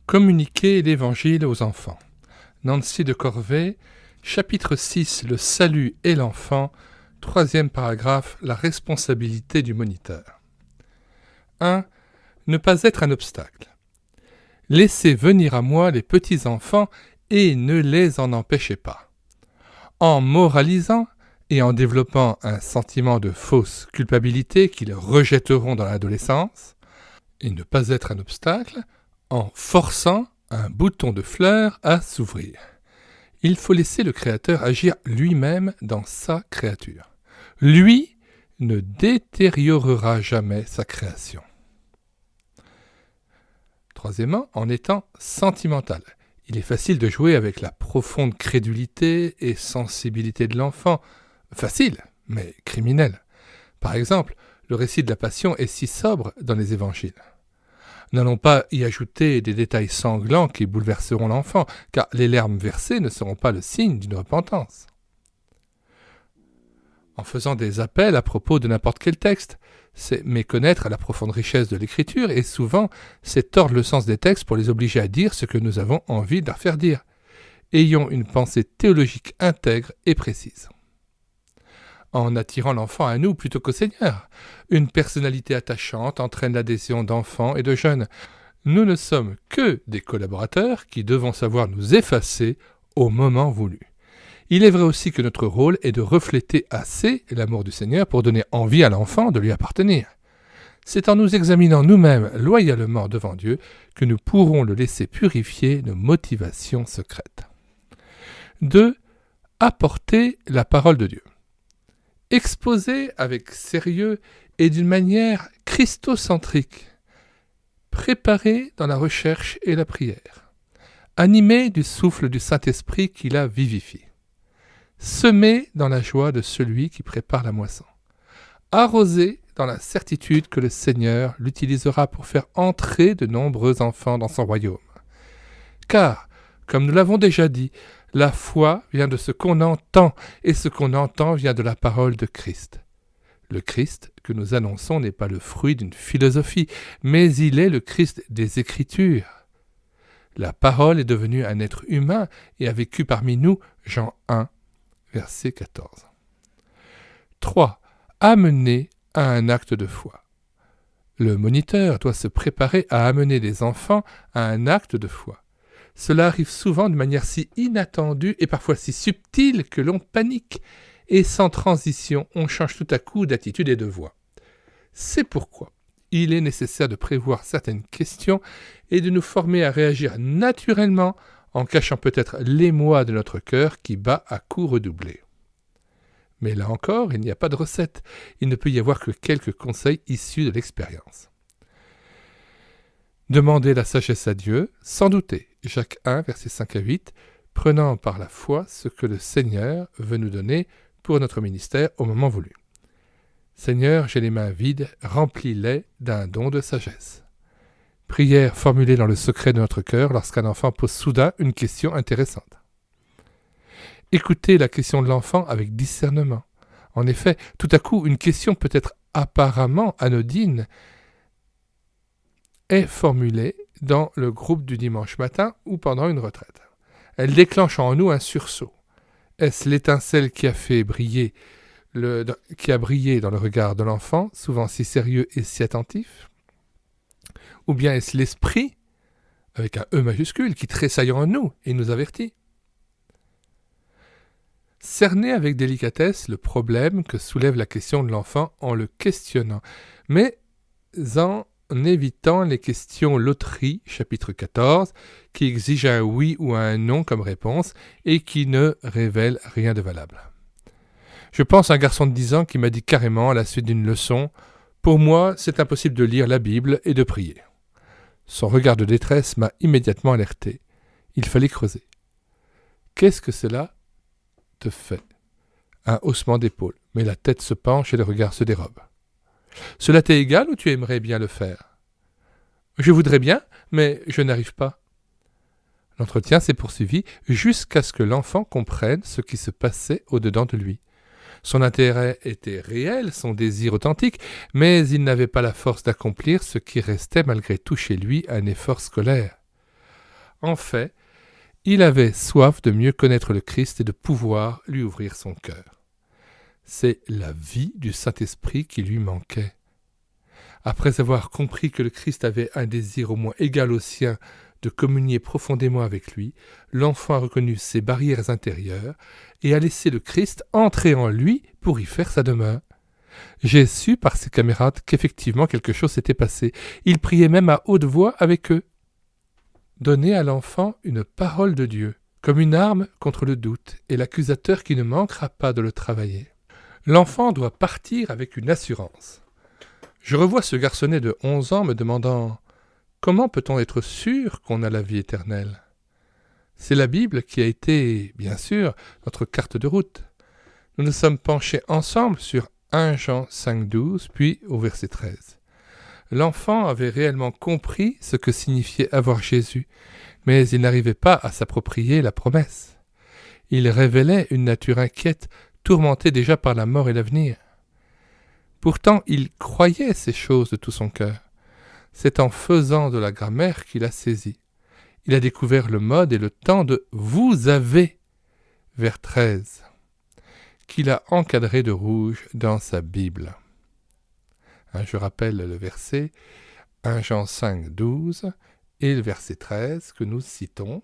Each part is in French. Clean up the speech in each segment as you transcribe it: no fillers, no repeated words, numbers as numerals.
Communiquer l'Évangile aux enfants. Nancy de Corvée, chapitre 6, le salut et l'enfant, 3e paragraphe, la responsabilité du moniteur. 1. Ne pas être un obstacle. Laissez venir à moi les petits enfants et ne les en empêchez pas. En moralisant et en développant un sentiment de fausse culpabilité qu'ils rejetteront dans l'adolescence, et ne pas être un obstacle, en forçant un bouton de fleur à s'ouvrir. Il faut laisser le Créateur agir lui-même dans sa créature. Lui ne détériorera jamais sa création. Troisièmement, en étant sentimental. Il est facile de jouer avec la profonde crédulité et sensibilité de l'enfant. Facile, mais criminel. Par exemple, le récit de la Passion est si sobre dans les évangiles. N'allons pas y ajouter des détails sanglants qui bouleverseront l'enfant, car les larmes versées ne seront pas le signe d'une repentance. En faisant des appels à propos de n'importe quel texte, c'est méconnaître la profonde richesse de l'écriture et souvent c'est tordre le sens des textes pour les obliger à dire ce que nous avons envie de leur faire dire. Ayons une pensée théologique intègre et précise. En attirant l'enfant à nous plutôt qu'au Seigneur. Une personnalité attachante entraîne l'adhésion d'enfants et de jeunes. Nous ne sommes que des collaborateurs qui devons savoir nous effacer au moment voulu. Il est vrai aussi que notre rôle est de refléter assez l'amour du Seigneur pour donner envie à l'enfant de lui appartenir. C'est en nous examinant nous-mêmes loyalement devant Dieu que nous pourrons le laisser purifier nos motivations secrètes. 2. Apporter la parole de Dieu. Exposer avec sérieux et d'une manière christocentrique. Préparer dans la recherche et la prière. Animer du souffle du Saint-Esprit qui la vivifie. Semer dans la joie de celui qui prépare la moisson. Arroser dans la certitude que le Seigneur l'utilisera pour faire entrer de nombreux enfants dans son royaume. Car, comme nous l'avons déjà dit, la foi vient de ce qu'on entend, et ce qu'on entend vient de la parole de Christ. Le Christ que nous annonçons n'est pas le fruit d'une philosophie, mais il est le Christ des Écritures. La parole est devenue un être humain et a vécu parmi nous, Jean 1, verset 14. 3. Amener à un acte de foi. Le moniteur doit se préparer à amener les enfants à un acte de foi. Cela arrive souvent de manière si inattendue et parfois si subtile que l'on panique, et sans transition, on change tout à coup d'attitude et de voix. C'est pourquoi il est nécessaire de prévoir certaines questions et de nous former à réagir naturellement en cachant peut-être l'émoi de notre cœur qui bat à coups redoublés. Mais là encore, il n'y a pas de recette, il ne peut y avoir que quelques conseils issus de l'expérience. Demandez la sagesse à Dieu, sans douter. Jacques 1, versets 5 à 8, prenant par la foi ce que le Seigneur veut nous donner pour notre ministère au moment voulu. Seigneur, j'ai les mains vides, remplis-les d'un don de sagesse. Prière formulée dans le secret de notre cœur lorsqu'un enfant pose soudain une question intéressante. Écoutez la question de l'enfant avec discernement. En effet, tout à coup, une question peut être apparemment anodine, est formulée dans le groupe du dimanche matin ou pendant une retraite. Elle déclenche en nous un sursaut. Est-ce l'étincelle qui a brillé dans le regard de l'enfant, souvent si sérieux et si attentif? Ou bien est-ce l'esprit, avec un E majuscule, qui tressaille en nous et nous avertit? Cernez avec délicatesse le problème que soulève la question de l'enfant en le questionnant, mais en évitant les questions loterie, chapitre 14, qui exigent un oui ou un non comme réponse et qui ne révèlent rien de valable. Je pense à un garçon de 10 ans qui m'a dit carrément à la suite d'une leçon « Pour moi, c'est impossible de lire la Bible et de prier ». Son regard de détresse m'a immédiatement alerté. Il fallait creuser. Qu'est-ce que cela te fait? Un haussement d'épaule, mais la tête se penche et le regard se dérobe. Cela t'est égal ou tu aimerais bien le faire? Je voudrais bien, mais je n'arrive pas. L'entretien s'est poursuivi jusqu'à ce que l'enfant comprenne ce qui se passait au-dedans de lui. Son intérêt était réel, son désir authentique, mais il n'avait pas la force d'accomplir ce qui restait malgré tout chez lui un effort scolaire. En fait, il avait soif de mieux connaître le Christ et de pouvoir lui ouvrir son cœur. C'est la vie du Saint-Esprit qui lui manquait. Après avoir compris que le Christ avait un désir au moins égal au sien de communier profondément avec lui, l'enfant a reconnu ses barrières intérieures et a laissé le Christ entrer en lui pour y faire sa demeure. J'ai su par ses camarades qu'effectivement quelque chose s'était passé. Il priait même à haute voix avec eux. Donnez à l'enfant une parole de Dieu, comme une arme contre le doute et l'accusateur qui ne manquera pas de le travailler. L'enfant doit partir avec une assurance. Je revois ce garçonnet de 11 ans me demandant « Comment peut-on être sûr qu'on a la vie éternelle ?» C'est la Bible qui a été, bien sûr, notre carte de route. Nous nous sommes penchés ensemble sur 1 Jean 5,12, puis au verset 13. L'enfant avait réellement compris ce que signifiait avoir Jésus, mais il n'arrivait pas à s'approprier la promesse. Il révélait une nature inquiète, tourmentée déjà par la mort et l'avenir. Pourtant, il croyait ces choses de tout son cœur. C'est en faisant de la grammaire qu'il a saisi. Il a découvert le mode et le temps de « vous avez » vers 13, qu'il a encadré de rouge dans sa Bible. Je rappelle le verset 1 Jean 5, 12 et le verset 13 que nous citons.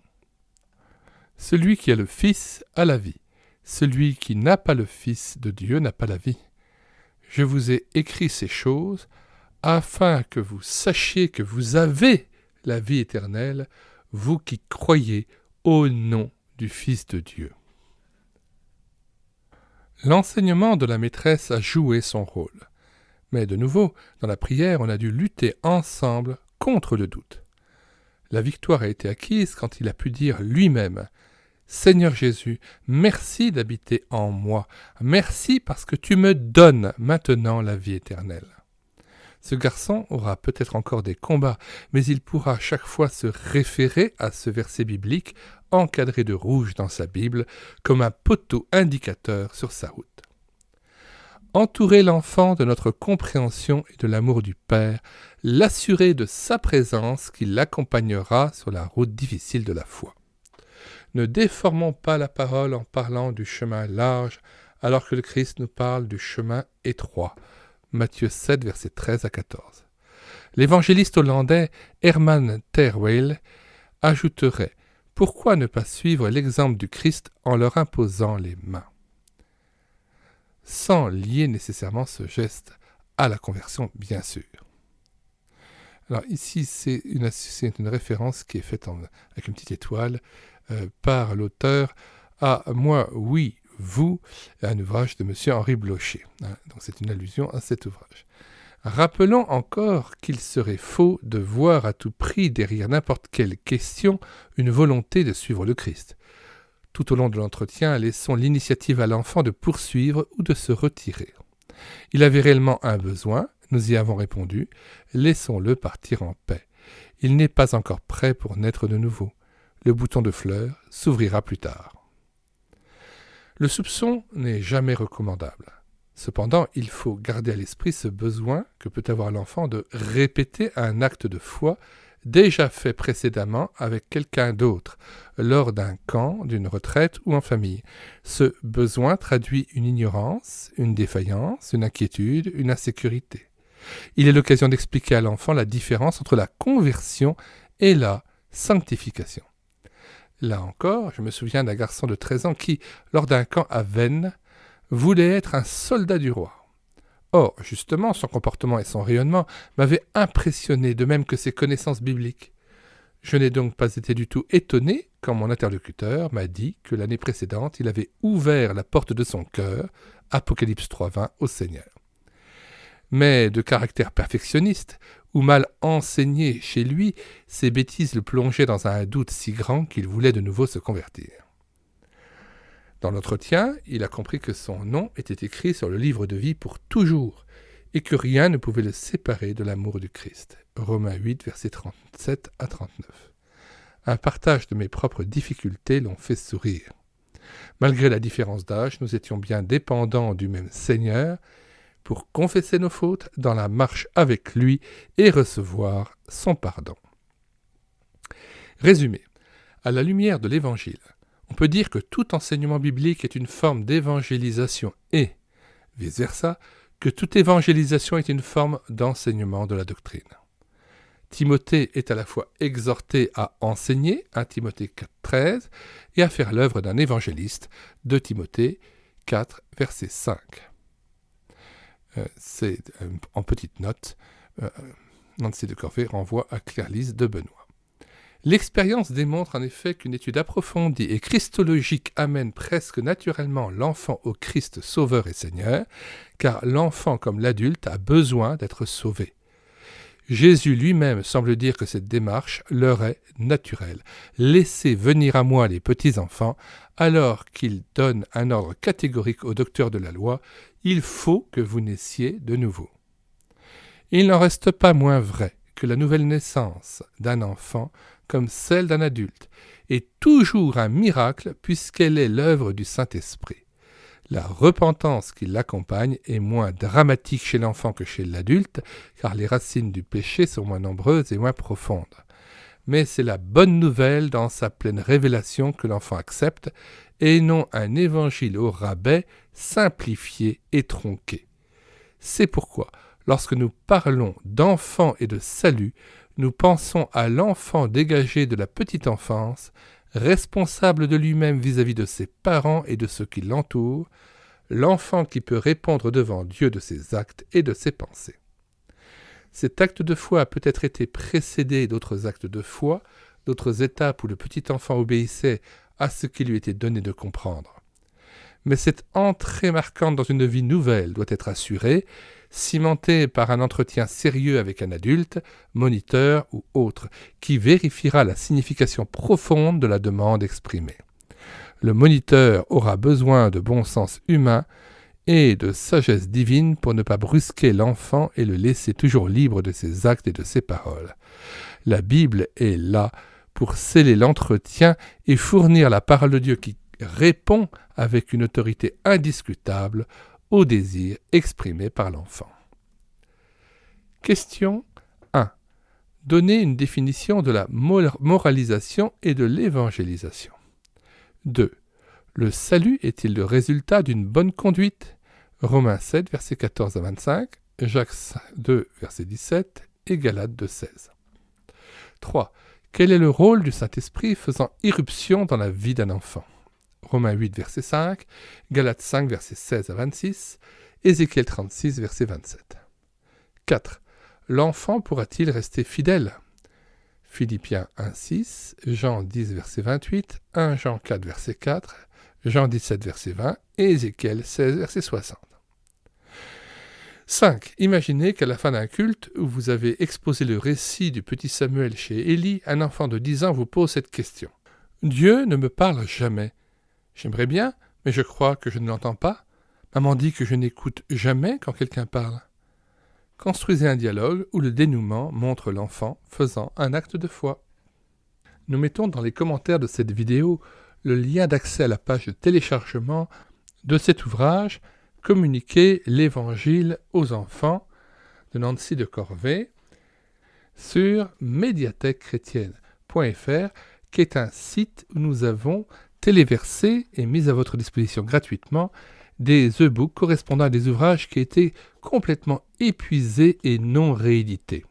« Celui qui a le Fils a la vie. Celui qui n'a pas le Fils de Dieu n'a pas la vie. Je vous ai écrit ces choses afin que vous sachiez que vous avez la vie éternelle, vous qui croyez au nom du Fils de Dieu. » L'enseignement de la maîtresse a joué son rôle. Mais de nouveau, dans la prière, on a dû lutter ensemble contre le doute. La victoire a été acquise quand il a pu dire lui-même « Seigneur Jésus, merci d'habiter en moi. Merci parce que tu me donnes maintenant la vie éternelle. » Ce garçon aura peut-être encore des combats, mais il pourra chaque fois se référer à ce verset biblique encadré de rouge dans sa Bible comme un poteau indicateur sur sa route. Entourer l'enfant de notre compréhension et de l'amour du Père, l'assurer de sa présence qui l'accompagnera sur la route difficile de la foi. Ne déformons pas la parole en parlant du chemin large, alors que le Christ nous parle du chemin étroit. Matthieu 7, versets 13 à 14. L'évangéliste hollandais Herman Terwijl ajouterait « Pourquoi ne pas suivre l'exemple du Christ en leur imposant les mains ?» sans lier nécessairement ce geste à la conversion, bien sûr. Alors ici, c'est une référence qui est faite avec une petite étoile par l'auteur à « Moi, oui, vous », un ouvrage de M. Henri Blocher. Donc c'est une allusion à cet ouvrage. Rappelons encore qu'il serait faux de voir à tout prix derrière n'importe quelle question une volonté de suivre le Christ. Tout au long de l'entretien, laissons l'initiative à l'enfant de poursuivre ou de se retirer. Il avait réellement un besoin, nous y avons répondu, laissons-le partir en paix. Il n'est pas encore prêt pour naître de nouveau. Le bouton de fleur s'ouvrira plus tard. Le soupçon n'est jamais recommandable. Cependant, il faut garder à l'esprit ce besoin que peut avoir l'enfant de répéter un acte de foi déjà fait précédemment avec quelqu'un d'autre, lors d'un camp, d'une retraite ou en famille. Ce besoin traduit une ignorance, une défaillance, une inquiétude, une insécurité. Il est l'occasion d'expliquer à l'enfant la différence entre la conversion et la sanctification. Là encore, je me souviens d'un garçon de 13 ans qui, lors d'un camp à Veynes, voulait être un soldat du roi. Or, justement, son comportement et son rayonnement m'avaient impressionné, de même que ses connaissances bibliques. Je n'ai donc pas été du tout étonné quand mon interlocuteur m'a dit que l'année précédente, il avait ouvert la porte de son cœur, Apocalypse 3:20, au Seigneur. Mais de caractère perfectionniste, ou mal enseigné chez lui, ses bêtises le plongeaient dans un doute si grand qu'il voulait de nouveau se convertir. Dans l'entretien, il a compris que son nom était écrit sur le livre de vie pour toujours, et que rien ne pouvait le séparer de l'amour du Christ. Romains 8, versets 37 à 39. Un partage de mes propres difficultés l'ont fait sourire. Malgré la différence d'âge, nous étions bien dépendants du même Seigneur pour confesser nos fautes dans la marche avec lui et recevoir son pardon. Résumé. À la lumière de l'Évangile, on peut dire que tout enseignement biblique est une forme d'évangélisation et, vice-versa, que toute évangélisation est une forme d'enseignement de la doctrine. Timothée est à la fois exhorté à enseigner, 1 Timothée 4,13, et à faire l'œuvre d'un évangéliste, 2 Timothée 4, verset 5. C'est en petite note, Nancy de Corvée renvoie à Claire-Lise de Benoît. L'expérience démontre en effet qu'une étude approfondie et christologique amène presque naturellement l'enfant au Christ sauveur et Seigneur, car l'enfant comme l'adulte a besoin d'être sauvé. Jésus lui-même semble dire que cette démarche leur est naturelle. Laissez venir à moi les petits-enfants, alors qu'il donne un ordre catégorique au docteur de la loi, il faut que vous naissiez de nouveau. Il n'en reste pas moins vrai que la nouvelle naissance d'un enfant, comme celle d'un adulte, est toujours un miracle puisqu'elle est l'œuvre du Saint-Esprit. La repentance qui l'accompagne est moins dramatique chez l'enfant que chez l'adulte, car les racines du péché sont moins nombreuses et moins profondes. Mais c'est la bonne nouvelle dans sa pleine révélation que l'enfant accepte, et non un évangile au rabais, simplifié et tronqué. C'est pourquoi, lorsque nous parlons d'enfant et de salut, nous pensons à l'enfant dégagé de la petite enfance, responsable de lui-même vis-à-vis de ses parents et de ceux qui l'entourent, l'enfant qui peut répondre devant Dieu de ses actes et de ses pensées. Cet acte de foi a peut-être été précédé d'autres actes de foi, d'autres étapes où le petit enfant obéissait à ce qui lui était donné de comprendre. Mais cette entrée marquante dans une vie nouvelle doit être assurée, cimentée par un entretien sérieux avec un adulte, moniteur ou autre, qui vérifiera la signification profonde de la demande exprimée. Le moniteur aura besoin de bon sens humain et de sagesse divine pour ne pas brusquer l'enfant et le laisser toujours libre de ses actes et de ses paroles. La Bible est là pour sceller l'entretien et fournir la parole de Dieu qui répond avec une autorité indiscutable au désir exprimé par l'enfant. Question 1. Donnez une définition de la moralisation et de l'évangélisation. 2. Le salut est-il le résultat d'une bonne conduite ? Romains 7, versets 14 à 25, Jacques 2, verset 17 et Galates 2, 16. 3. Quel est le rôle du Saint-Esprit faisant irruption dans la vie d'un enfant ? Romains 8, verset 5, Galates 5, verset 16 à 26, Ézéchiel 36, verset 27. 4. L'enfant pourra-t-il rester fidèle ? Philippiens 1, 6, Jean 10, verset 28, 1 Jean 4, verset 4, Jean 17, verset 20 et Ézéchiel 16, verset 60. 5. Imaginez qu'à la fin d'un culte où vous avez exposé le récit du petit Samuel chez Élie, un enfant de 10 ans vous pose cette question. Dieu ne me parle jamais. J'aimerais bien, mais je crois que je ne l'entends pas. Maman dit que je n'écoute jamais quand quelqu'un parle. Construisez un dialogue où le dénouement montre l'enfant faisant un acte de foi. Nous mettons dans les commentaires de cette vidéo le lien d'accès à la page de téléchargement de cet ouvrage « Communiquer l'Évangile aux enfants » de Nancy de Corvée sur médiathèquechrétienne.fr qui est un site où nous avons téléversé et mis à votre disposition gratuitement des e-books correspondant à des ouvrages qui étaient complètement épuisés et non réédités.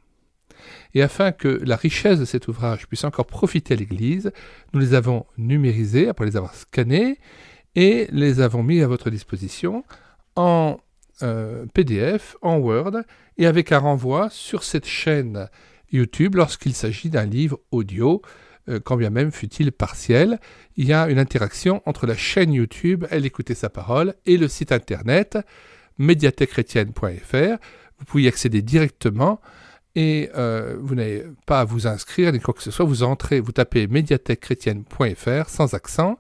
Et afin que la richesse de cet ouvrage puisse encore profiter à l'Église, nous les avons numérisés après les avoir scannés et les avons mis à votre disposition en PDF, en Word et avec un renvoi sur cette chaîne YouTube lorsqu'il s'agit d'un livre audio, quand bien même fût-il partiel. Il y a une interaction entre la chaîne YouTube, Elle écoutait sa parole, et le site internet médiathèquechrétienne.fr. Vous pouvez y accéder directement et vous n'avez pas à vous inscrire ni quoi que ce soit. Vous tapez médiathèquechrétienne.fr sans accent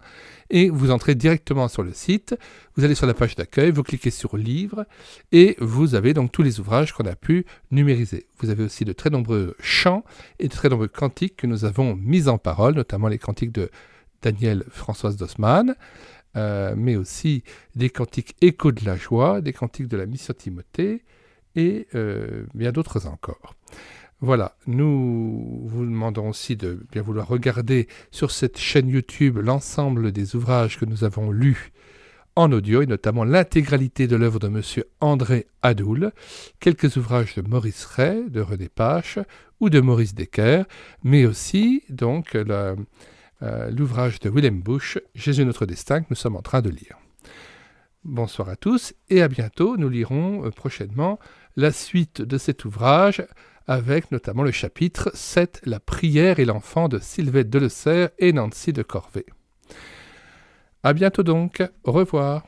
et vous entrez directement sur le site. Vous allez sur la page d'accueil, vous cliquez sur Livres et vous avez donc tous les ouvrages qu'on a pu numériser. Vous avez aussi de très nombreux chants et de très nombreux cantiques que nous avons mis en parole, notamment les cantiques de Daniel Françoise Dossmann, mais aussi des cantiques Échos de la joie, des cantiques de la mission Timothée et bien d'autres encore. Voilà, nous vous demandons aussi de bien vouloir regarder sur cette chaîne YouTube l'ensemble des ouvrages que nous avons lus en audio, et notamment l'intégralité de l'œuvre de M. André Adoul, quelques ouvrages de Maurice Ray, de René Pache ou de Maurice Decker, mais aussi donc l'ouvrage de Willem Busch, Jésus notre destin, que nous sommes en train de lire. Bonsoir à tous et à bientôt. Nous lirons prochainement la suite de cet ouvrage, avec notamment le chapitre 7, La prière et l'enfant de Sylvette Delessert et Nancy de Corvée. À bientôt donc, au revoir.